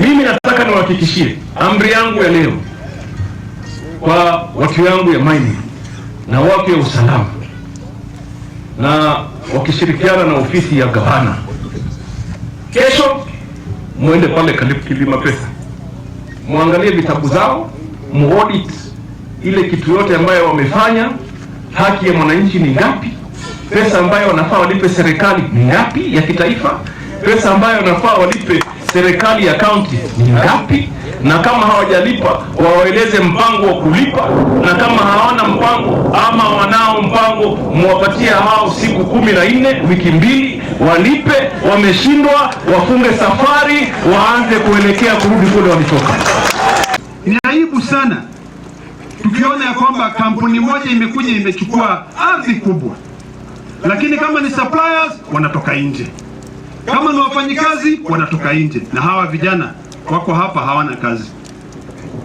Mimi nataka niwahakikishie amri yangu ya leo kwa watu yangu ya mining na watu ya usalama, na wakishirikiana na ofisi ya gavana, kesho muende pale Kilima Pesa, muangalie vitabu zao, muaudit ile kitu yote ambayo wamefanya. Haki ya mwananchi ni ngapi? Pesa ambayo wanafaa walipe serikali ni ngapi ya kitaifa? Pesa ambayo wanafaa walipe serikali ya county ni ngapi? Na kama hawajalipa wawaeleze mpango wa kulipa, na kama hawana mpango ama wanao mpango muwapatie hao siku 14, wiki 2 walipe. Wameshindwa wafunge safari, waanze kuelekea kurudi kule walitoka. Ni aibu sana tukiona ya kwamba kampuni moja imekuja imechukua ardhi kubwa, lakini kama ni suppliers wanatoka nje, kama ni wafanyikazi wanatoka nje, na hawa vijana wako hapa hawana kazi.